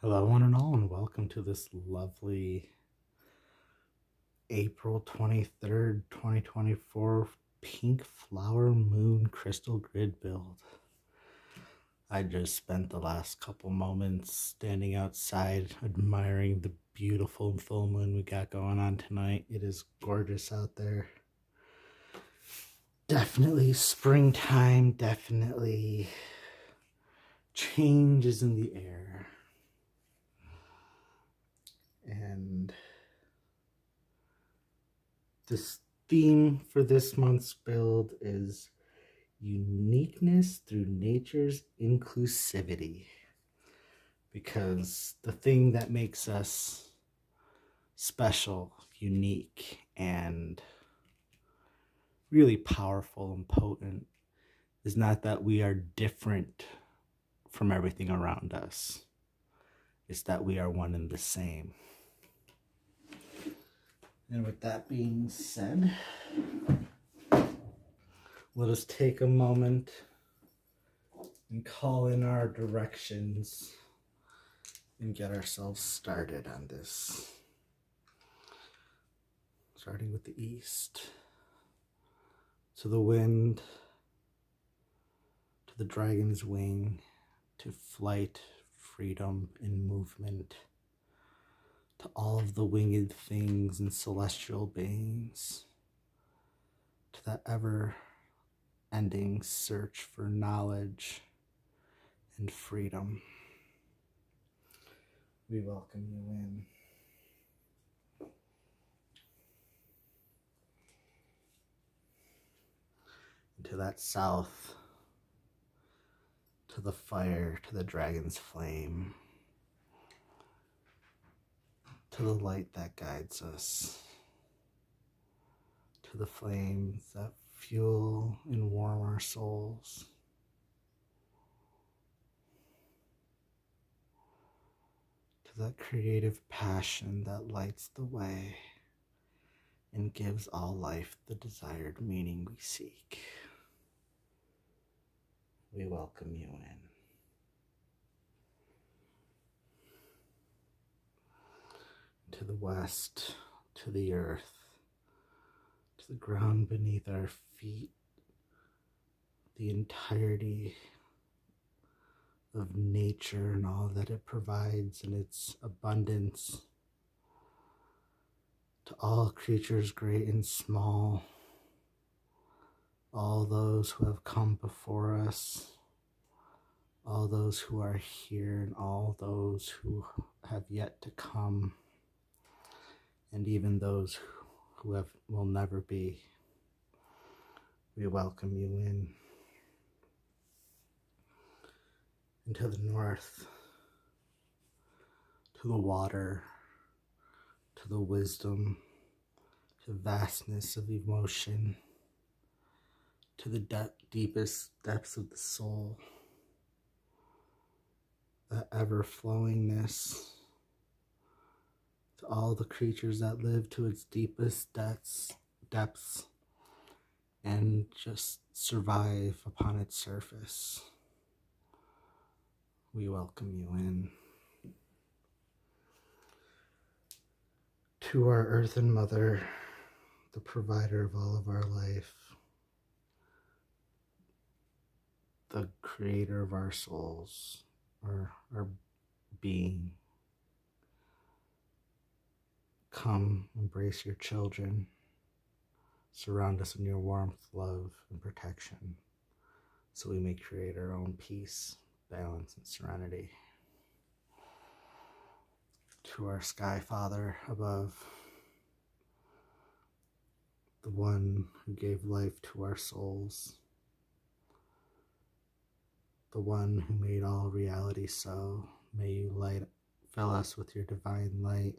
Hello, one and all, and welcome to this lovely April 23rd, 2024 pink flower moon crystal grid build. I just spent the last couple moments standing outside admiring the beautiful full moon we got going on tonight. It is gorgeous out there. Definitely springtime, definitely changes in the air. And this theme for this month's build is uniqueness through nature's inclusivity. Because the thing that makes us special, unique, and really powerful and potent is not that we are different from everything around us. It's that we are one and the same. And with that being said, let us take a moment and call in our directions and get ourselves started on this. Starting with the east, to the wind, to the dragon's wing, to flight, freedom, and movement, to all of the winged things and celestial beings, to that ever-ending search for knowledge and freedom. We welcome you in. To that south, to the fire, to the dragon's flame, to the light that guides us, to the flames that fuel and warm our souls, to that creative passion that lights the way and gives all life the desired meaning we seek. We welcome you in. To the west, to the earth, to the ground beneath our feet, the entirety of nature and all that it provides in its abundance, to all creatures great and small, all those who have come before us, all those who are here, and all those who have yet to come, and even those who will never be. We welcome you in. And to the north, to the water, to the wisdom, to the vastness of emotion, to the deepest depths of the soul, the ever-flowingness, to all the creatures that live to its deepest depths and just survive upon its surface. We welcome you in. To our earthen mother, the provider of all of our life, the creator of our souls, our being. Come, embrace your children. Surround us in your warmth, love, and protection, so we may create our own peace, balance, and serenity. To our Sky Father above, the one who gave life to our souls, the one who made all reality so, may you fill us with your divine light,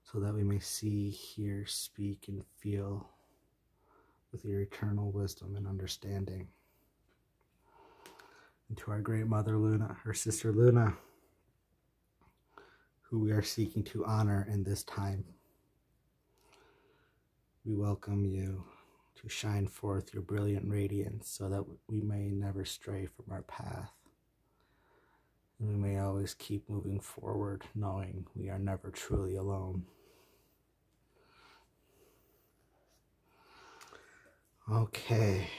so that we may see, hear, speak, and feel with your eternal wisdom and understanding. And to our great mother Luna, her sister Luna, who we are seeking to honor in this time, we welcome you to shine forth your brilliant radiance so that we may never stray from our path, and we may always always keep moving forward, knowing we are never truly alone. Okay.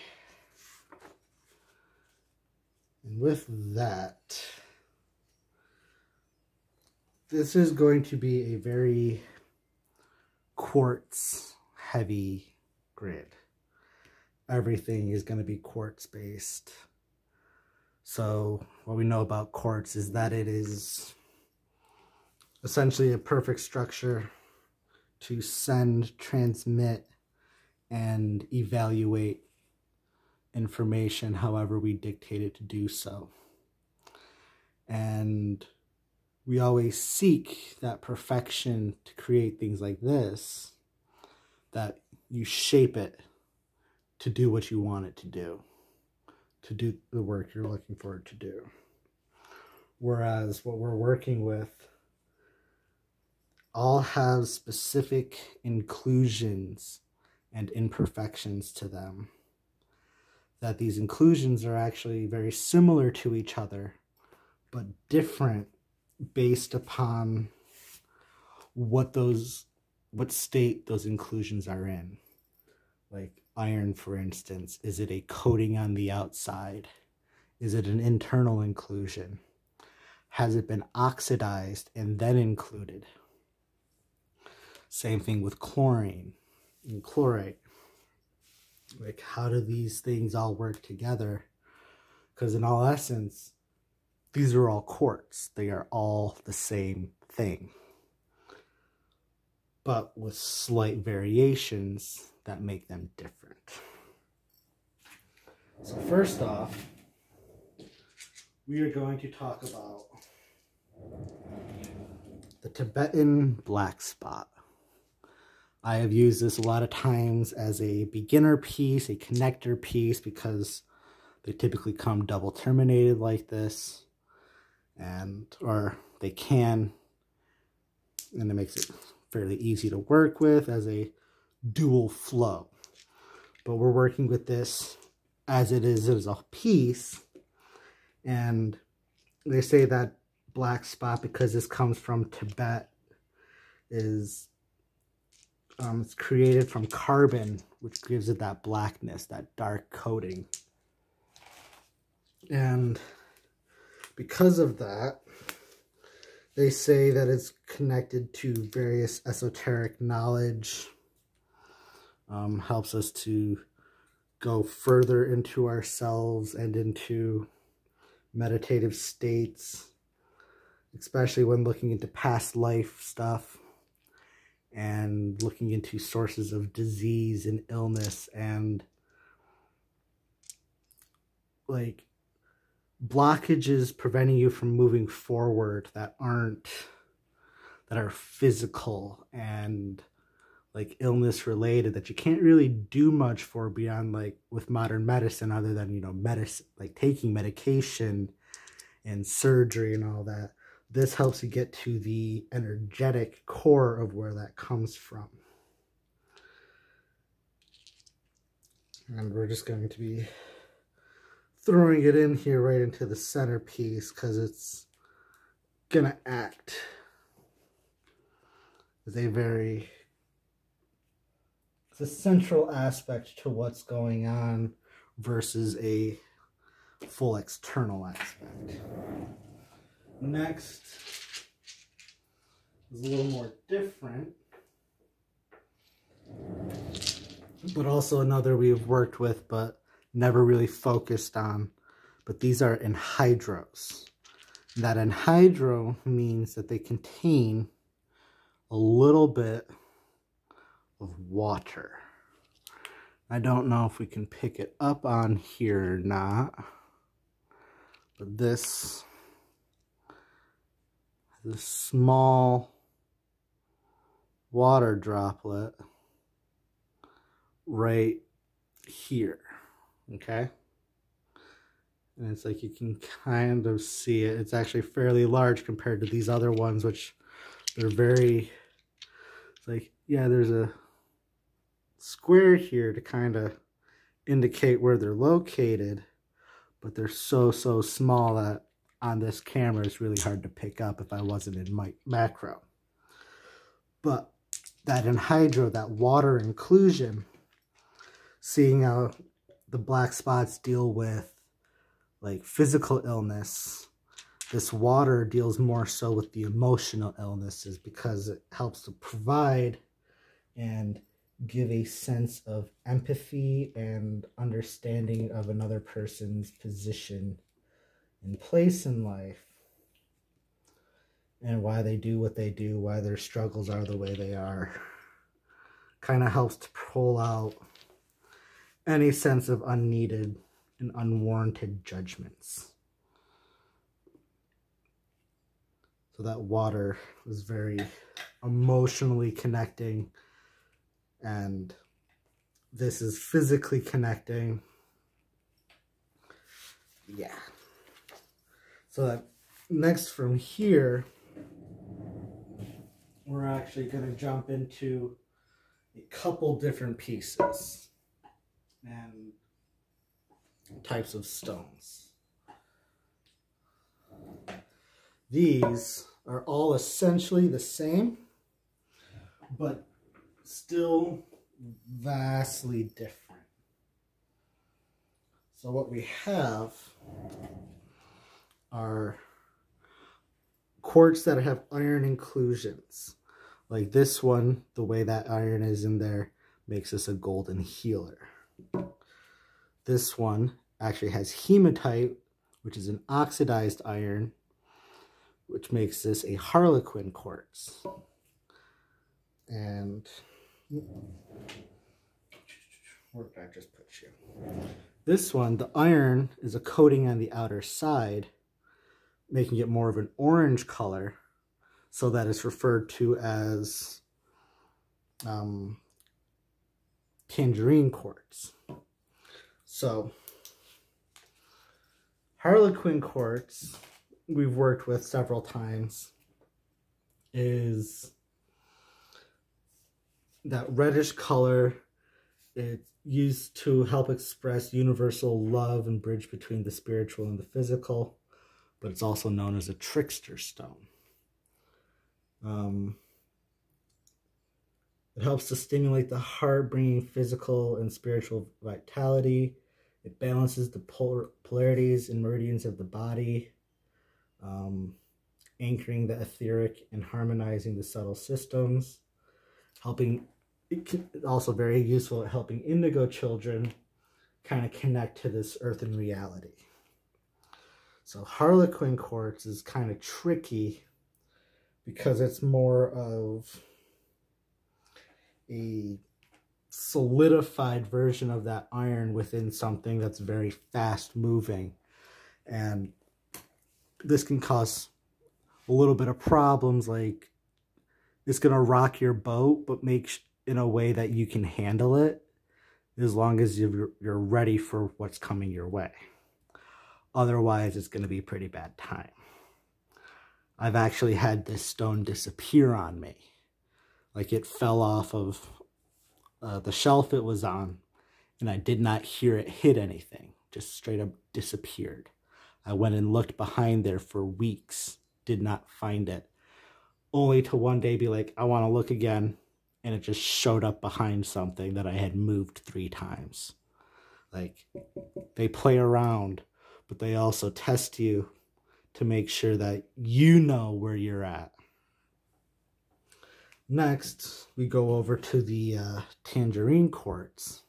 And with that, this is going to be a very quartz heavy grid. Everything is going to be quartz based. So what we know about quartz is that it is essentially a perfect structure to send, transmit, and evaluate information however we dictate it to do so. And we always seek that perfection to create things like this, that you shape it to do what you want it to do the work you're looking for it to do. Whereas what we're working with all have specific inclusions and imperfections to them. That these inclusions are actually very similar to each other, but different based upon what state those inclusions are in. Like iron, for instance, is it a coating on the outside? Is it an internal inclusion? Has it been oxidized and then included? Same thing with chlorine and chlorite. Like, how do these things all work together? Because in all essence, these are all quartz. They are all the same thing, but with slight variations that make them different. So first off, we are going to talk about the Tibetan Black spot. I have used this a lot of times as a beginner piece, a connector piece, because they typically come double terminated like this, or they can, and it makes it fairly easy to work with as a dual flow. But we're working with this as it is as a piece, and they say that black spot, because this comes from Tibet, is it's created from carbon, which gives it that blackness, that dark coating. And because of that, they say that it's connected to various esoteric knowledge, helps us to go further into ourselves and into meditative states, especially when looking into past life stuff and looking into sources of disease and illness, and like blockages preventing you from moving forward that are physical and like illness related, that you can't really do much for beyond like with modern medicine, other than, you know, medicine, like taking medication and surgery and all that. This helps you get to the energetic core of where that comes from. And we're just going to be throwing it in here right into the centerpiece, because it's going to act as it's a central aspect to what's going on versus a full external aspect. Next is a little more different, but also another we've worked with but never really focused on. But these are anhydros. That anhydro means that they contain a little bit of water. I don't know if we can pick it up on here or not, but this small water droplet right here, okay? And it's like you can kind of see it. It's actually fairly large compared to these other ones, which they're very, it's like, yeah, there's a square here to kind of indicate where they're located, but they're so small that on this camera is really hard to pick up if I wasn't in my macro. But that Enhydro, that water inclusion, seeing how the black spots deal with like physical illness, this water deals more so with the emotional illnesses because it helps to provide and give a sense of empathy and understanding of another person's position and place in life and why they do what they do, why their struggles are the way they are. Kind of helps to pull out any sense of unneeded and unwarranted judgments. So that water was very emotionally connecting, and this is physically connecting. Yeah. So that next from here, we're actually going to jump into a couple different pieces and types of stones. These are all essentially the same, but still vastly different. So what we have are quartz that have iron inclusions. Like this one, the way that iron is in there makes this a golden healer. This one actually has hematite, which is an oxidized iron, which makes this a Harlequin Quartz. And where did I just put you? This one, the iron is a coating on the outer side, making it more of an orange color, so that it's referred to as Tangerine Quartz. So Harlequin Quartz, we've worked with several times, is that reddish color. It's used to help express universal love and bridge between the spiritual and the physical, but it's also known as a trickster stone. It helps to stimulate the heart, bringing physical and spiritual vitality. It balances the polarities and meridians of the body, anchoring the etheric and harmonizing the subtle systems, it's also very useful at helping indigo children kind of connect to this earthen reality. So Harlequin Quartz is kind of tricky because it's more of a solidified version of that iron within something that's very fast moving, and this can cause a little bit of problems, like it's going to rock your boat, but make in a way that you can handle it as long as you're ready for what's coming your way. Otherwise, it's going to be a pretty bad time. I've actually had this stone disappear on me. Like it fell off of the shelf it was on, and I did not hear it hit anything. Just straight up disappeared. I went and looked behind there for weeks, did not find it. Only to one day be like, I want to look again. And it just showed up behind something that I had moved 3 times. Like, they play around, but they also test you to make sure that you know where you're at. Next, we go over to the Tangerine Quartz,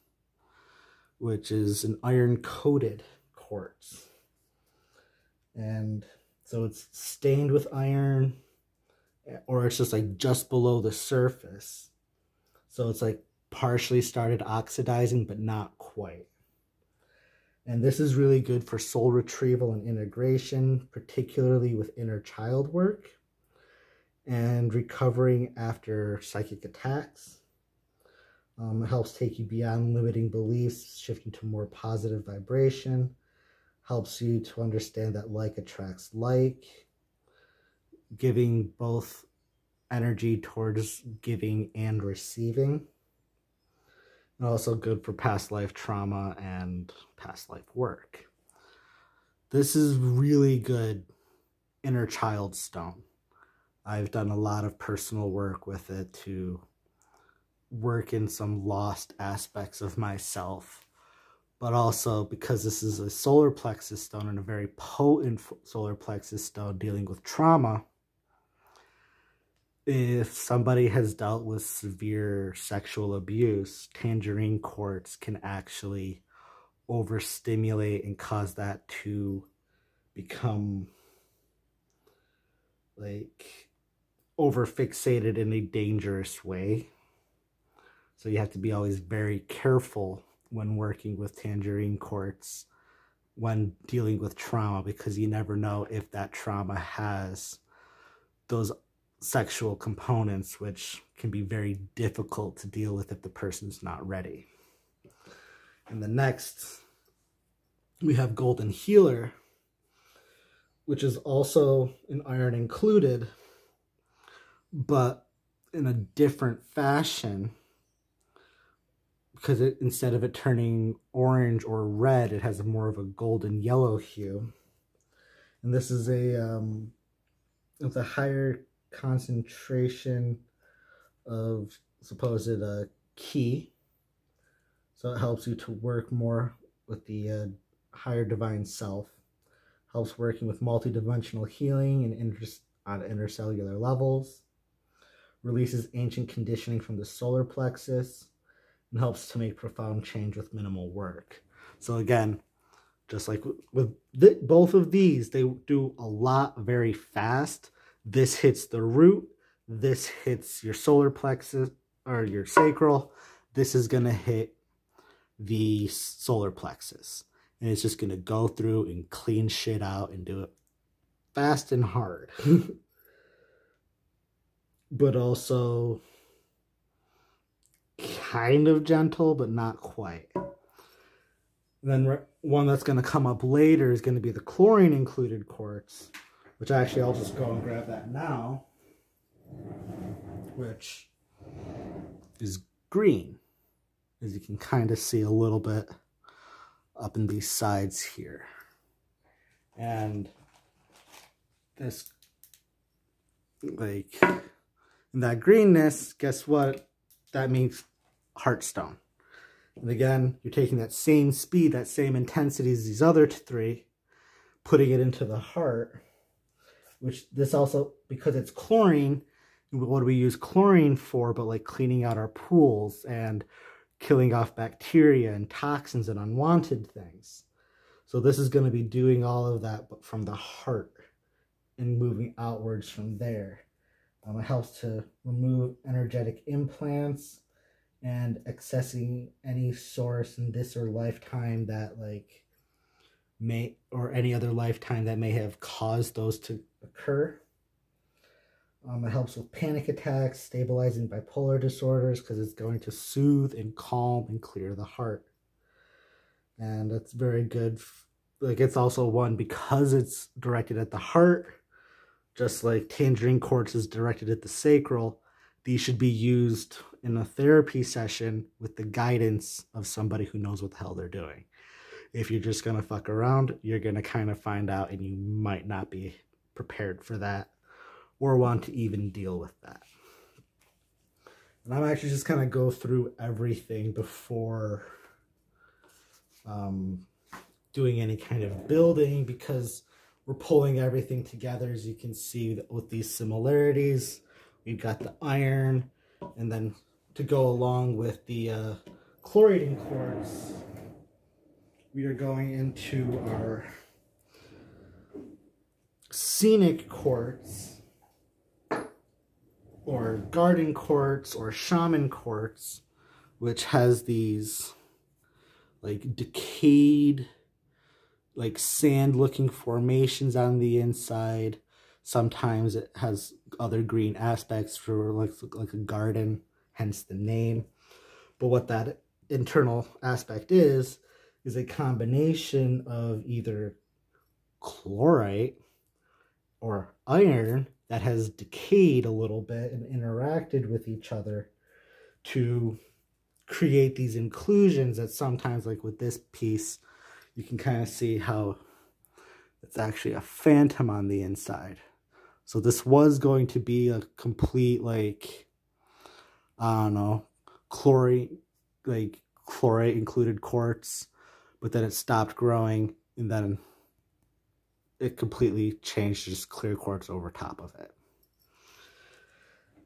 which is an iron-coated quartz. And so it's stained with iron, or it's just like just below the surface. So it's like partially started oxidizing, but not quite. And this is really good for soul retrieval and integration, particularly with inner child work and recovering after psychic attacks. It helps take you beyond limiting beliefs, shifting to more positive vibration, helps you to understand that like attracts like, giving both energy towards giving and receiving. And also good for past life trauma and past life work. This is really good inner child stone. I've done a lot of personal work with it to work in some lost aspects of myself, but also because this is a solar plexus stone and a very potent solar plexus stone dealing with trauma. If somebody has dealt with severe sexual abuse, Tangerine Quartz can actually overstimulate and cause that to become like overfixated in a dangerous way. So you have to be always very careful when working with Tangerine Quartz when dealing with trauma, because you never know if that trauma has those sexual components, which can be very difficult to deal with if the person's not ready. And the next, we have Golden Healer, which is also an iron included, but in a different fashion, because instead of it turning orange or red, it has more of a golden yellow hue. And this is it's a higher concentration of supposed ki, so it helps you to work more with the higher divine self, helps working with multi-dimensional healing and on intercellular levels, releases ancient conditioning from the solar plexus, and helps to make profound change with minimal work. So again, just like with both of these, they do a lot very fast. This hits the root, this hits your solar plexus or your sacral, this is going to hit the solar plexus. And it's just going to go through and clean shit out and do it fast and hard. But also kind of gentle, but not quite. And then one that's going to come up later is going to be the chlorine included quartz, which actually I'll just go and grab that now, which is green, as you can kind of see a little bit up in these sides here. And this, like, in that greenness, guess what? That means heartstone. And again, you're taking that same speed, that same intensity as these other three, putting it into the heart, which this also, because it's chlorine, what do we use chlorine for but like cleaning out our pools and killing off bacteria and toxins and unwanted things. So this is going to be doing all of that, but from the heart and moving outwards from there. It helps to remove energetic implants and accessing any source in this or lifetime that like may, or any other lifetime that may have caused those to occur. It helps with panic attacks, stabilizing bipolar disorders, because it's going to soothe and calm and clear the heart. And that's very good. Like, it's also one, because it's directed at the heart, just like Tangerine Quartz is directed at the sacral, these should be used in a therapy session with the guidance of somebody who knows what the hell they're doing. If you're just going to fuck around, you're going to kind of find out, and you might not be prepared for that or want to even deal with that. And I'm actually just kind of go through everything before doing any kind of building, because we're pulling everything together. As you can see that with these similarities, we've got the iron, and then to go along with the chlorite quartz, we are going into our Scenic Quartz, or garden quartz, or shaman quartz, which has these like decayed, like sand looking formations on the inside. Sometimes it has other green aspects for like a garden, hence the name. But what that internal aspect is a combination of either chlorite or iron that has decayed a little bit and interacted with each other to create these inclusions that sometimes, like with this piece, you can kind of see how It's actually a phantom on the inside. So this was going to be a complete, like, I don't know, chlorite included quartz, but then it stopped growing, and then it completely changed to just clear quartz over top of it.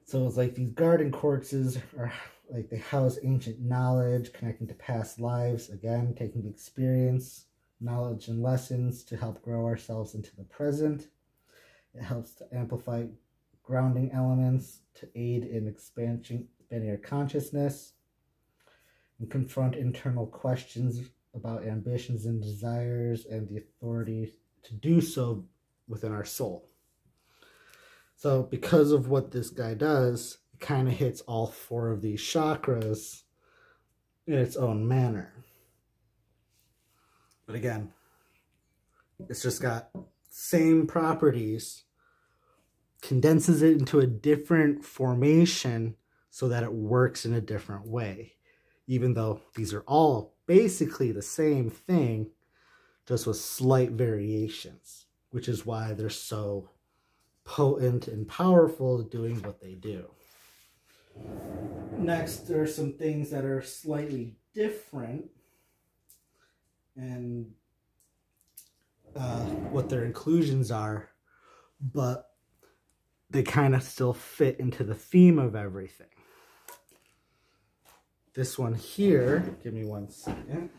So it's like these garden quartzes are like, they house ancient knowledge, connecting to past lives, again, taking the experience, knowledge, and lessons to help grow ourselves into the present. It helps to amplify grounding elements to aid in expanding our consciousness and confront internal questions about ambitions and desires and the authority to do so within our soul. So because of what this guy does, it kind of hits all 4 of these chakras in its own manner. But again, it's just got same properties, condenses it into a different formation so that it works in a different way. Even though these are all basically the same thing, just with slight variations, which is why they're so potent and powerful doing what they do. Next, there are some things that are slightly different and what their inclusions are, but they kind of still fit into the theme of everything. This one here, give me 1 second.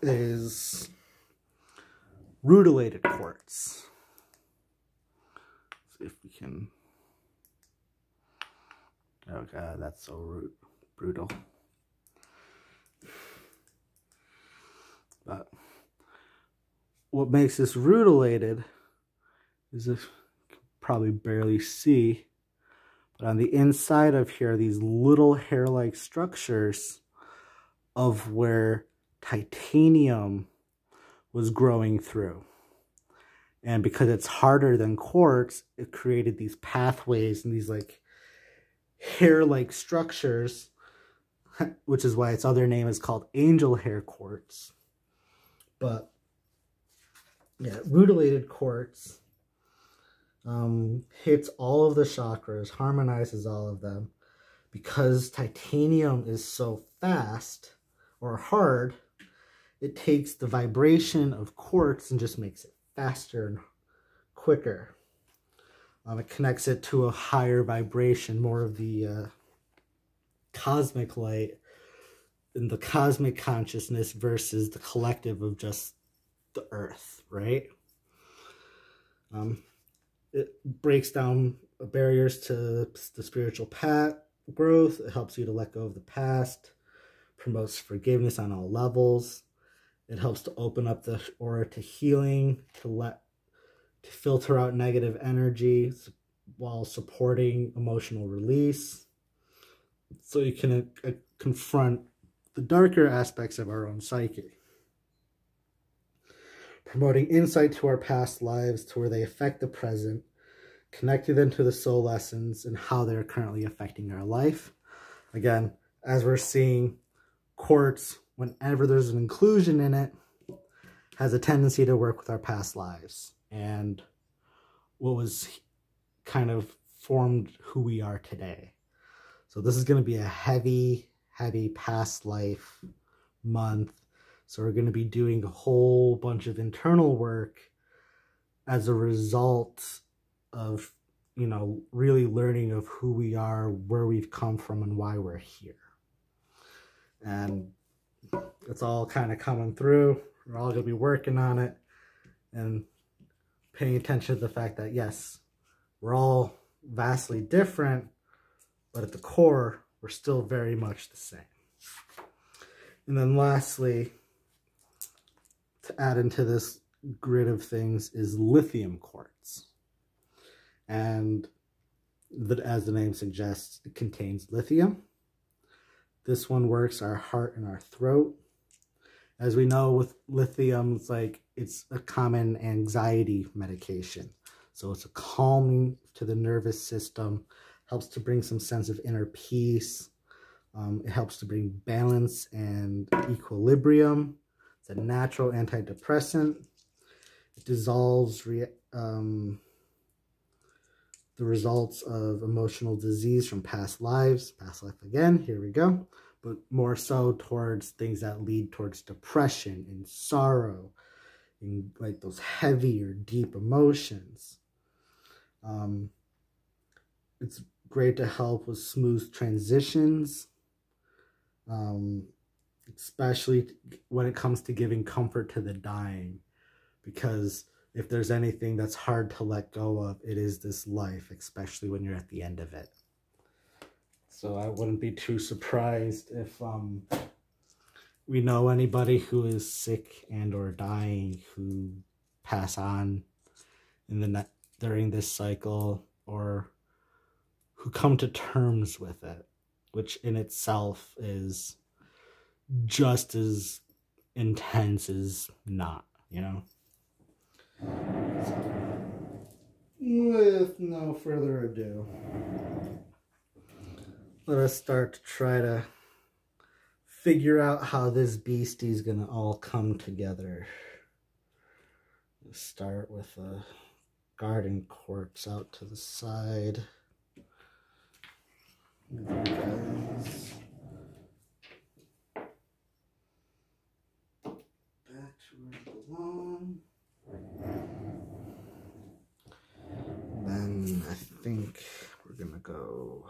Is Rutilated Quartz. Let's see if we can. Oh god, that's so brutal. But what makes this rutilated is, if you can probably barely see, but on the inside of here are these little hair-like structures of where titanium was growing through. And because it's harder than quartz, it created these pathways and these like hair-like structures, which is why its other name is called angel hair quartz. But yeah, rutilated quartz hits all of the chakras, harmonizes all of them. Because titanium is so fast or hard, it takes the vibration of quartz and just makes it faster and quicker. It connects it to a higher vibration, more of the cosmic light and the cosmic consciousness versus the collective of just the earth, right? It breaks down barriers to the spiritual path growth. It helps you to let go of the past, promotes forgiveness on all levels. It helps to open up the aura to healing, to filter out negative energy while supporting emotional release, so you can confront the darker aspects of our own psyche. Promoting insight to our past lives, to where they affect the present, connecting them to the soul lessons and how they're currently affecting our life. Again, as we're seeing, quartz, whenever there's an inclusion in it, has a tendency to work with our past lives and what was kind of formed who we are today. So this is going to be a heavy past life month. So we're going to be doing a whole bunch of internal work as a result of, you know, really learning of who we are, where we've come from, and why we're here. And it's all kind of coming through. We're all going to be working on it and paying attention to the fact that, yes, we're all vastly different, but at the core, we're still very much the same. And then lastly, to add into this grid of things, is lithium quartz. And as the name suggests, it contains lithium. This one works our heart and our throat. As we know with lithium, it's a common anxiety medication. So it's a calming to the nervous system, helps to bring some sense of inner peace. It helps to bring balance and equilibrium. It's a natural antidepressant. It dissolves the results of emotional disease from past lives. Past life again, here we go. But more so towards things that lead towards depression and sorrow, and like those heavy or deep emotions. It's great to help with smooth transitions, especially when it comes to giving comfort to the dying, because if there's anything that's hard to let go of, it is this life, especially when you're at the end of it. So I wouldn't be too surprised if we know anybody who is sick and or dying who pass on in during this cycle, or who come to terms with it, which in itself is just as intense as not, you know? So, with no further ado, let us start to try to figure out how this beastie is gonna all come together. Let's start with a garden quartz out to the side. Guys, back to where it belongs. Then I think we're gonna go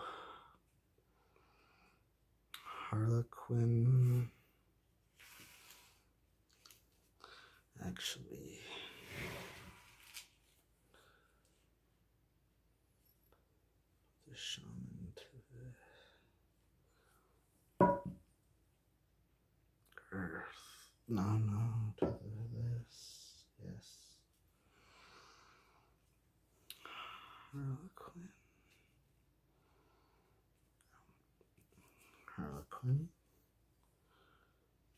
Harlequin. Actually, the shaman to the earth. No, to this. Yes. Harlequin,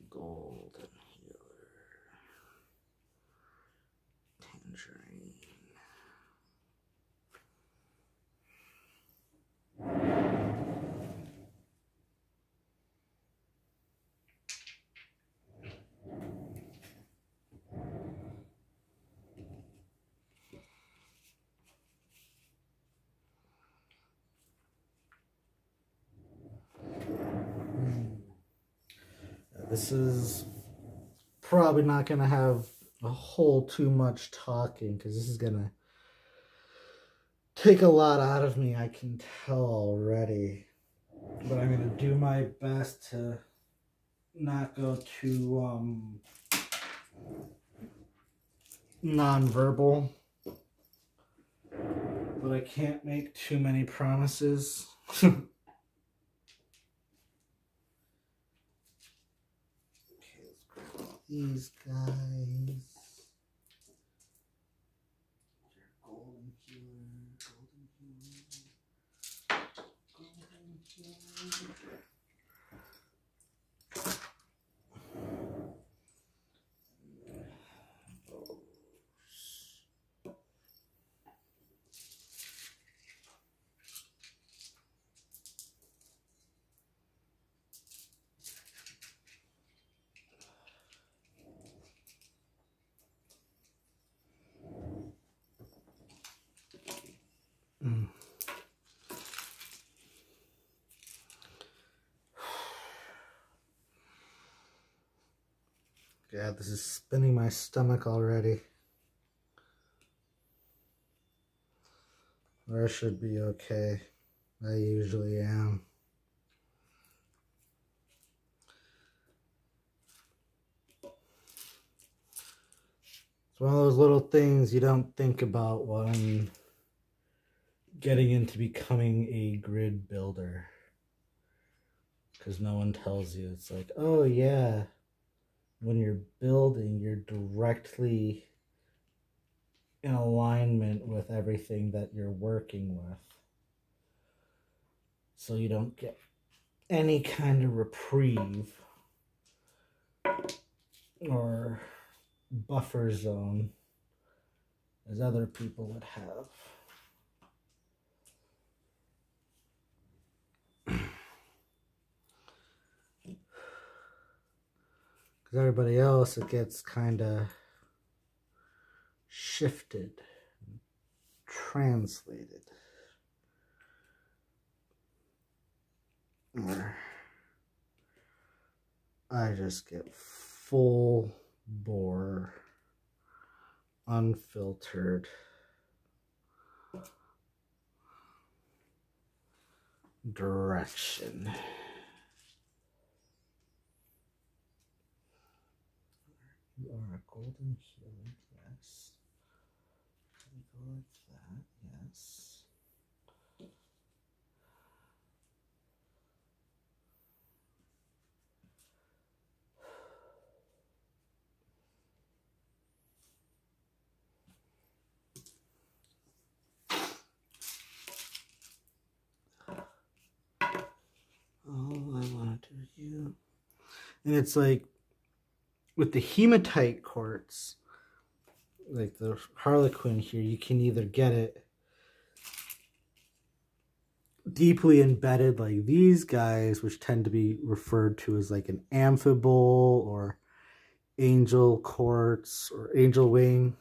golden healer, tangerine. This is probably not going to have a whole too much talking, because this is going to take a lot out of me, I can tell already. But I'm going to do my best to not go too non-verbal. But I can't make too many promises. These guys. Golden healer, golden healer, golden healer. God, this is spinning my stomach already. Or I should be okay. I usually am. It's one of those little things you don't think about when getting into becoming a grid builder. Because no one tells you. It's like, oh yeah, when you're building, you're directly in alignment with everything that you're working with. So you don't get any kind of reprieve or buffer zone as other people would have. Because everybody else, it gets kind of shifted, translated. Or I just get full bore, unfiltered direction. You are a golden healer, yes. Go like that, yes. All I want to do you. And it's like with the hematite quartz, like the Harlequin here, you can either get it deeply embedded like these guys, which tend to be referred to as like an amphibole or angel quartz or angel wing.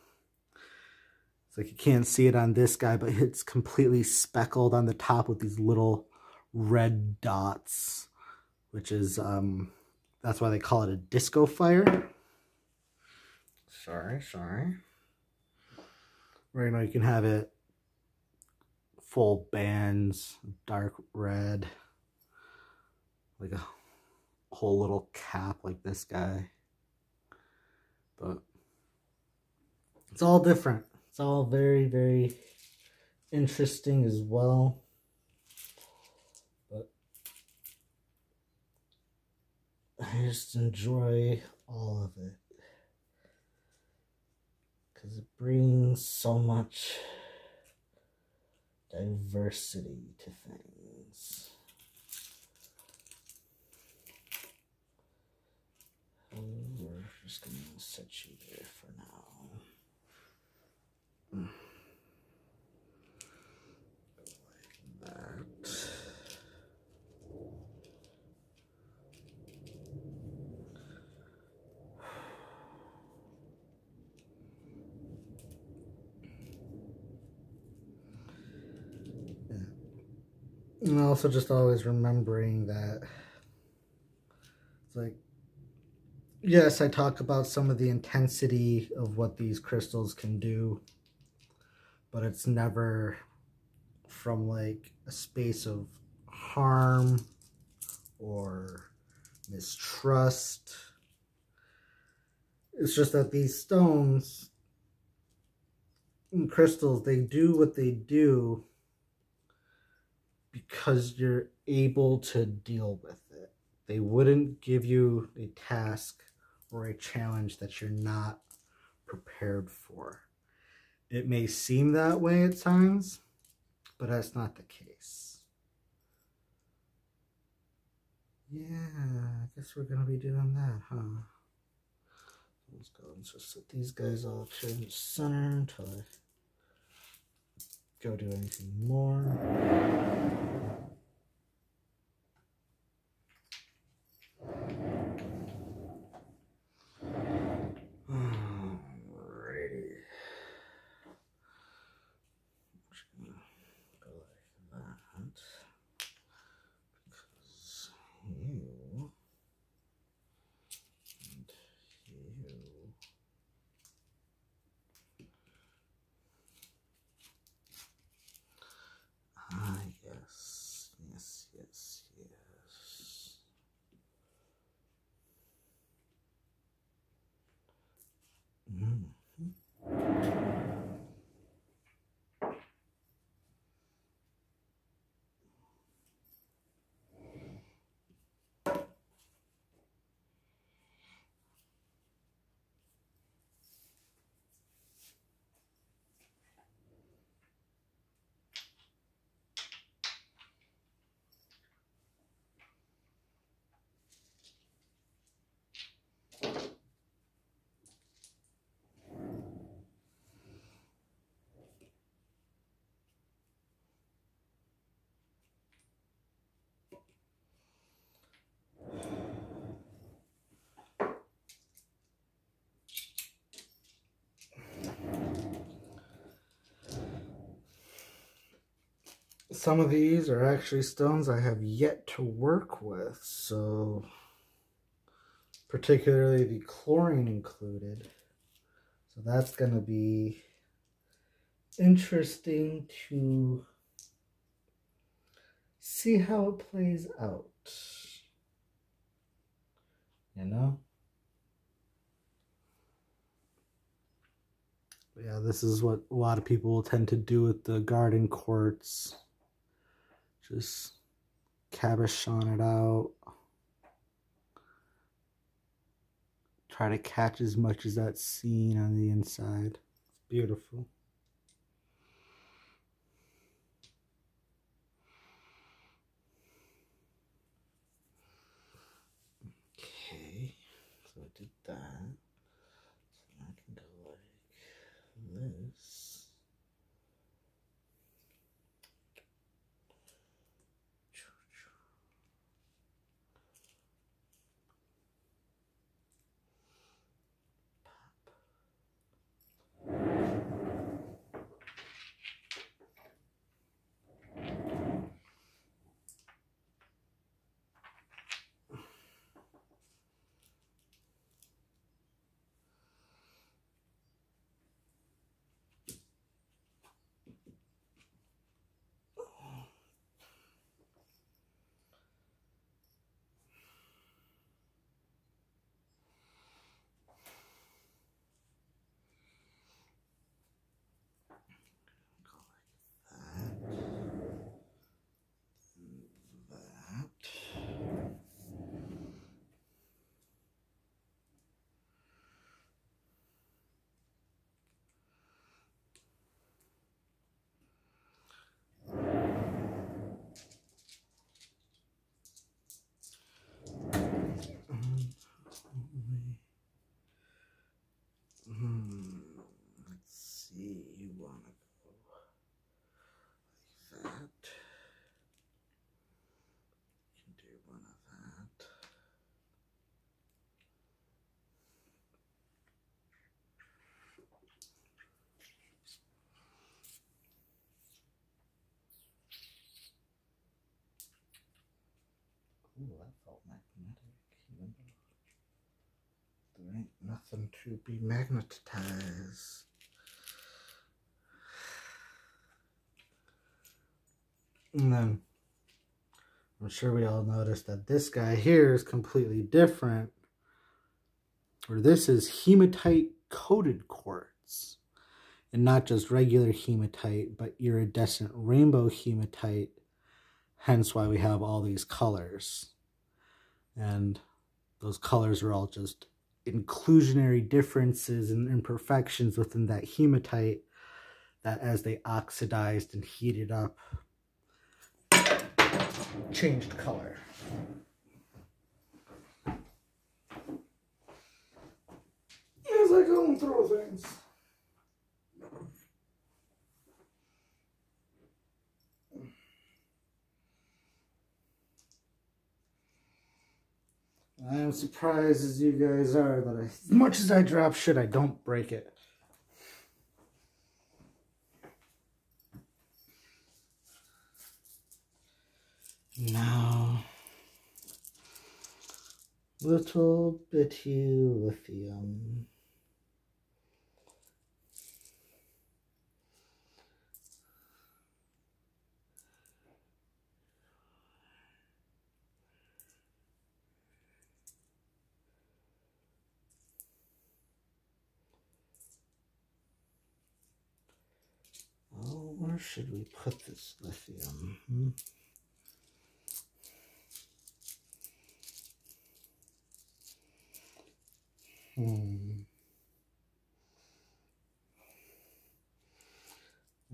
It's like you can't see it on this guy, but it's completely speckled on the top with these little red dots, which is that's why they call it a disco fire. Sorry. Right now you can have it full bands, dark red, like a whole little cap like this guy. But it's all different. It's all very, very interesting as well. But I just enjoy all of it, because it brings so much diversity to things. We're just going to set you there for now. Like that. And also just always remembering that it's like, yes, I talk about some of the intensity of what these crystals can do, but it's never from like a space of harm or mistrust. It's just that these stones and crystals, they do what they do because you're able to deal with it. They wouldn't give you a task or a challenge that you're not prepared for. It may seem that way at times, but that's not the case. Yeah, I guess we're gonna be doing that, huh? Let's go and just set these guys all here in the center until I go do anything more. Alrighty. Just gonna go like that. Because you and you. Ah, yes. some of these are actually stones I have yet to work with, so particularly the chlorine included. So that's going to be interesting to see how it plays out. You know? Yeah, this is what a lot of people will tend to do with the garden quartz. Just cabochon it out. Try to catch as much as that's seen on the inside. It's beautiful. Okay, so I did that. So I can go like this. Let's see, you want to go like that. You can do one of that. Ooh, that felt magnetic, even though there ain't nothing to be magnetized. And then I'm sure we all noticed that this guy here is completely different. Or this is hematite coated quartz. And not just regular hematite, but iridescent rainbow hematite. Hence why we have all these colors. And those colors are all just inclusionary differences and imperfections within that hematite that as they oxidized and heated up, changed color. As I go and throw things. I am surprised as you guys are that as much as I drop shit, I don't break it. Now, little bitty lithium. Oh, where should we put this lithium?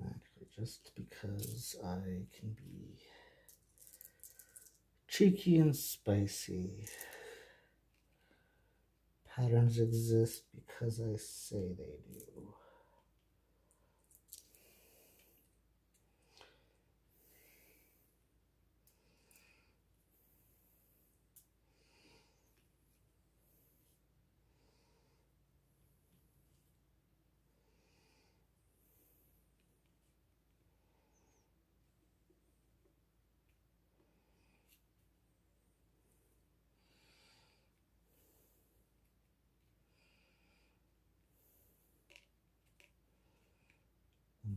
Actually, just because I can be cheeky and spicy. Patterns exist because I say they do.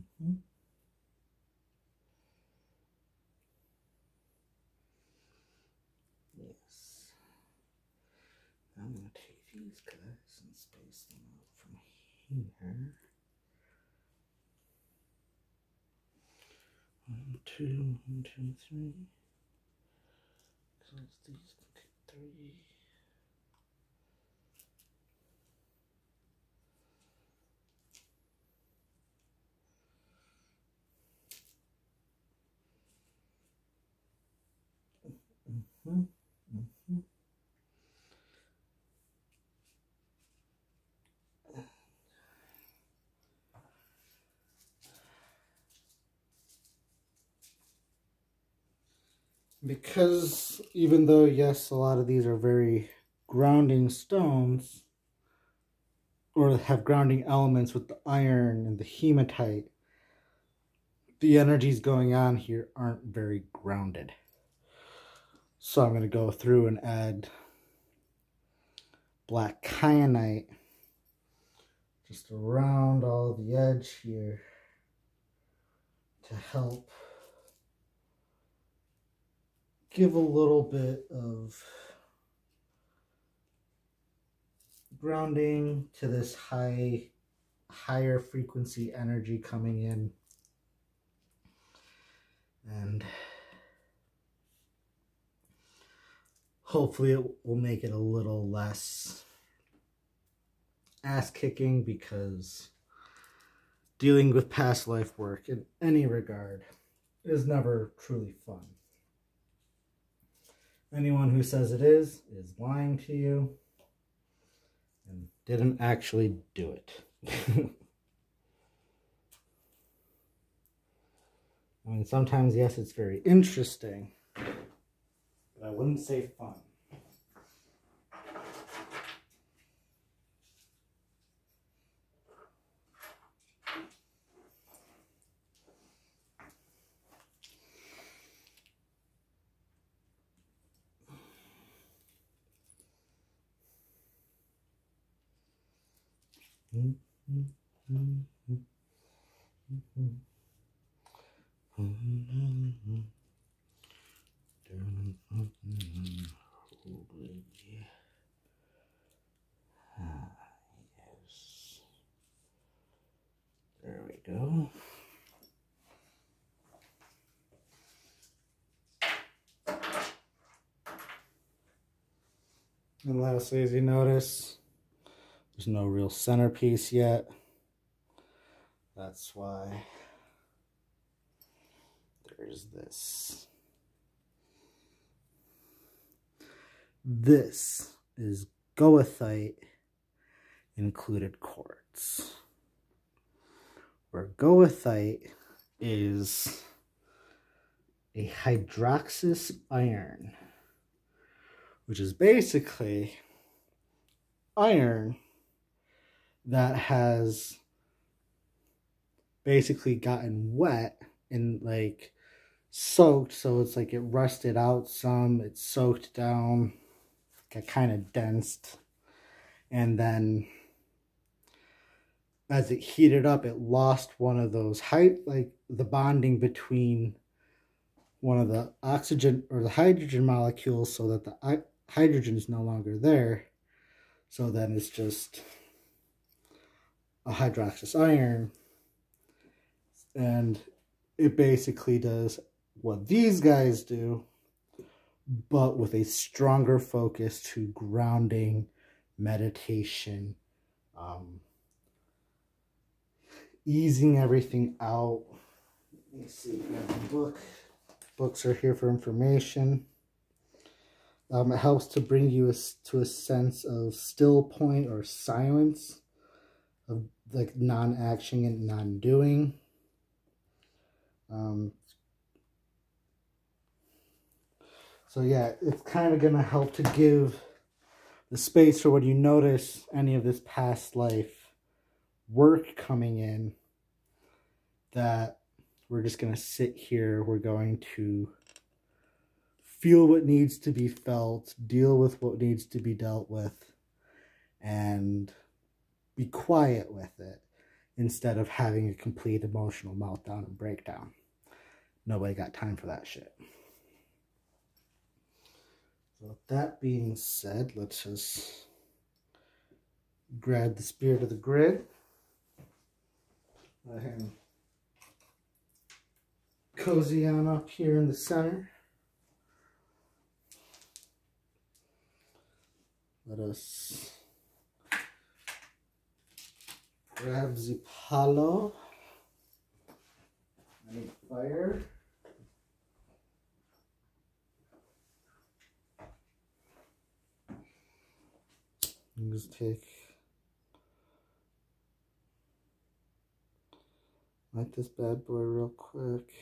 Mm-hmm. Yes. I'm going to take these guys and space them out from here. 1, 2, 1, 2, 3. Close these, okay, 3. Mm-hmm. Mm-hmm. Because even though, yes, a lot of these are very grounding stones, or have grounding elements with the iron and the hematite, the energies going on here aren't very grounded. So I'm going to go through and add black kyanite just around all the edge here to help give a little bit of grounding to this higher frequency energy coming in. And hopefully it will make it a little less ass-kicking, because dealing with past life work in any regard is never truly fun. Anyone who says it is lying to you and didn't actually do it. I mean, sometimes, yes, it's very interesting, but I wouldn't say fun. Yes. There we go. And lastly, as you notice, there's no real centerpiece yet. That's why there's this. This is goethite included quartz, where goethite is a hydroxous iron, which is basically iron that has basically gotten wet and like soaked, so it's like it rusted out some, it's soaked down, got kind of densed, and then as it heated up, it lost one of those like the bonding between one of the oxygen or the hydrogen molecules, so that the hydrogen is no longer there. So then it's just a hydroxous iron, and it basically does what these guys do, but with a stronger focus to grounding, meditation, easing everything out. Let me see, books are here for information. It helps to bring you to a sense of still point or silence, of like non-action and non-doing. So yeah, it's kind of going to help to give the space for when you notice any of this past life work coming in, that we're just going to sit here, we're going to feel what needs to be felt, deal with what needs to be dealt with, and be quiet with it. instead of having a complete emotional meltdown and breakdown. Nobody got time for that shit. So with that being said, let's just grab the spirit of the grid. Let him cozy on up here in the center. Let us grab the palo. I need fire. And just light this bad boy real quick.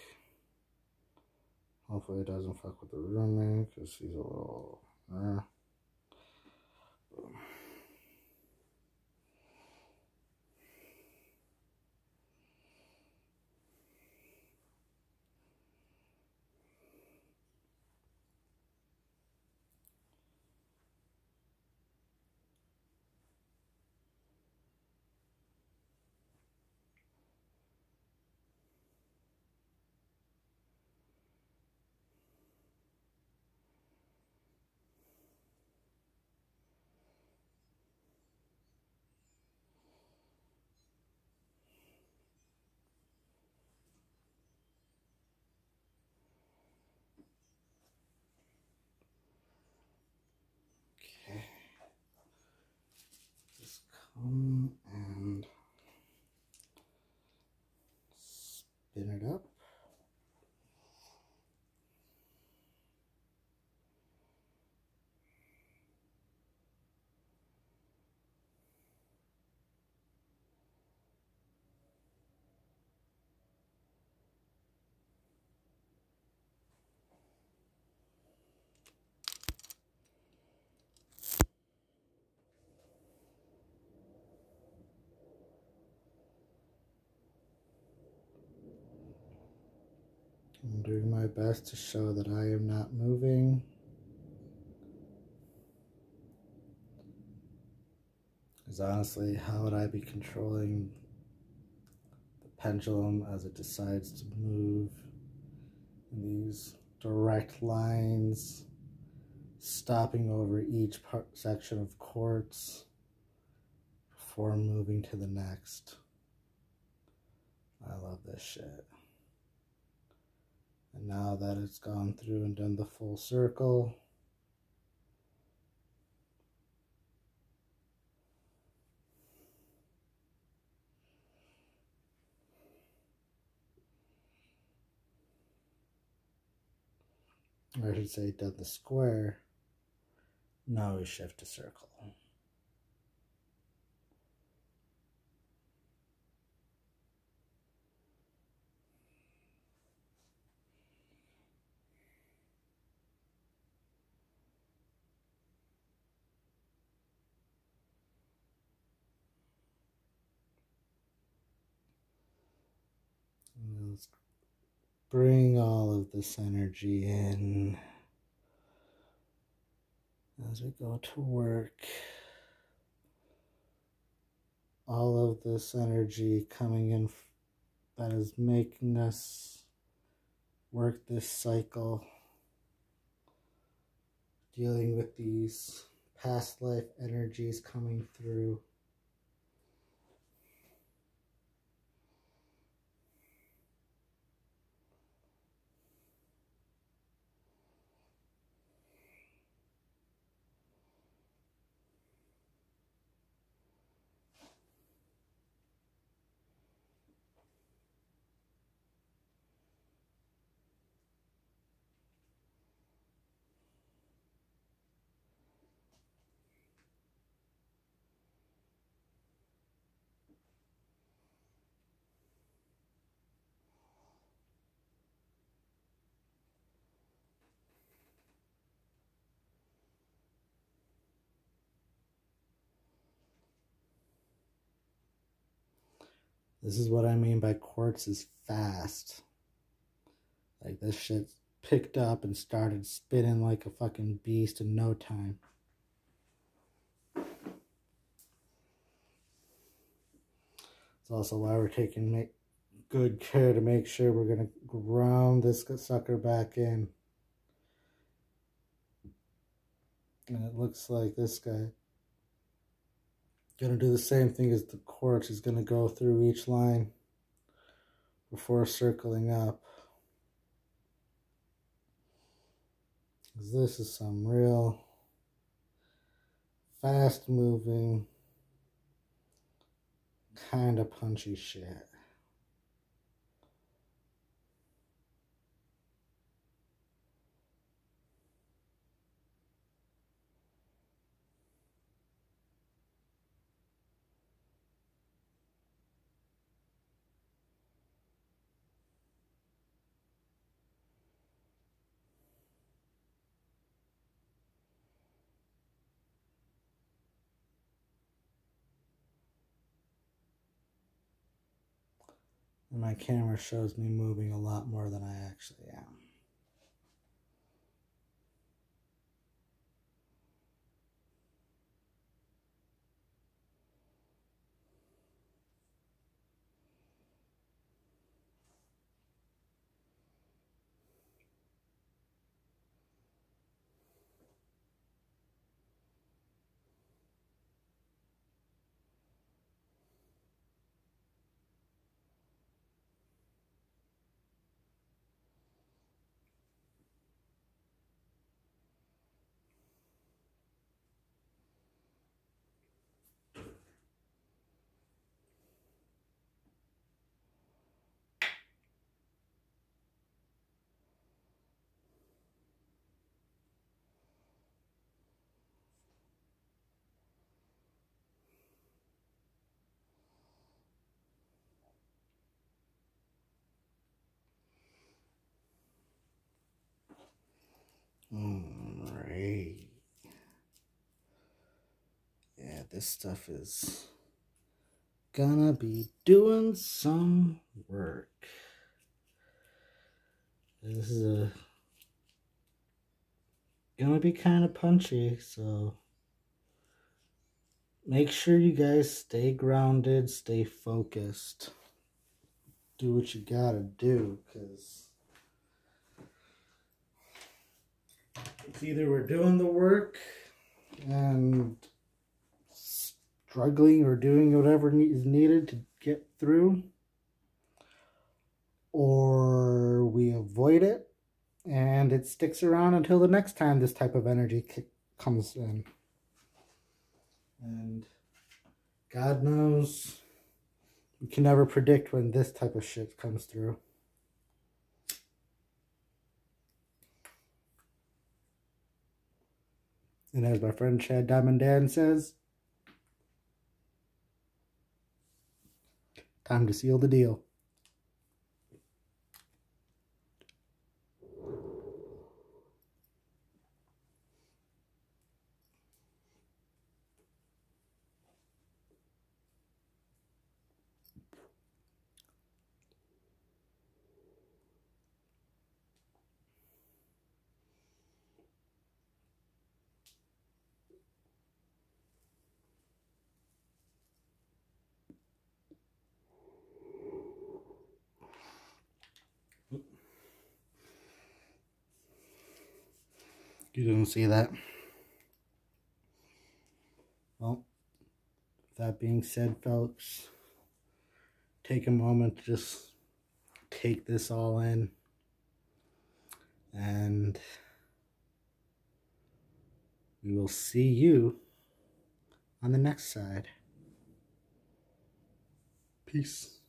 Hopefully it doesn't fuck with the roommate because he's a little and spin it up. I'm doing my best to show that I am not moving. Because honestly, how would I be controlling the pendulum as it decides to move in these direct lines, stopping over each section of quartz before moving to the next? I love this shit. And now that it's gone through and done the full circle, or I should say done the square, now we shift to circle. Let's bring all of this energy in as we go to work. All of this energy coming in that is making us work this cycle, dealing with these past life energies coming through. This is what I mean by quartz is fast. Like, this shit picked up and started spinning like a fucking beast in no time. It's also why we're taking good care to make sure we're going to ground this sucker back in. And it looks like this guy going to do the same thing as the quartz. Is going to go through each line before circling up. This is some real fast moving, kind of punchy shit. And my camera shows me moving a lot more than I actually am. Alright. Yeah, this stuff is gonna be doing some work. This is gonna be kind of punchy, so make sure you guys stay grounded, stay focused. Do what you gotta do, because it's either we're doing the work and struggling or doing whatever is needed to get through, or we avoid it and it sticks around until the next time this type of energy comes in. And God knows, we can never predict when this type of shit comes through. And as my friend Chad Diamond Dan says, time to seal the deal. You didn't see that? Well, that being said, folks, take a moment to just take this all in, and we will see you on the next side. Peace.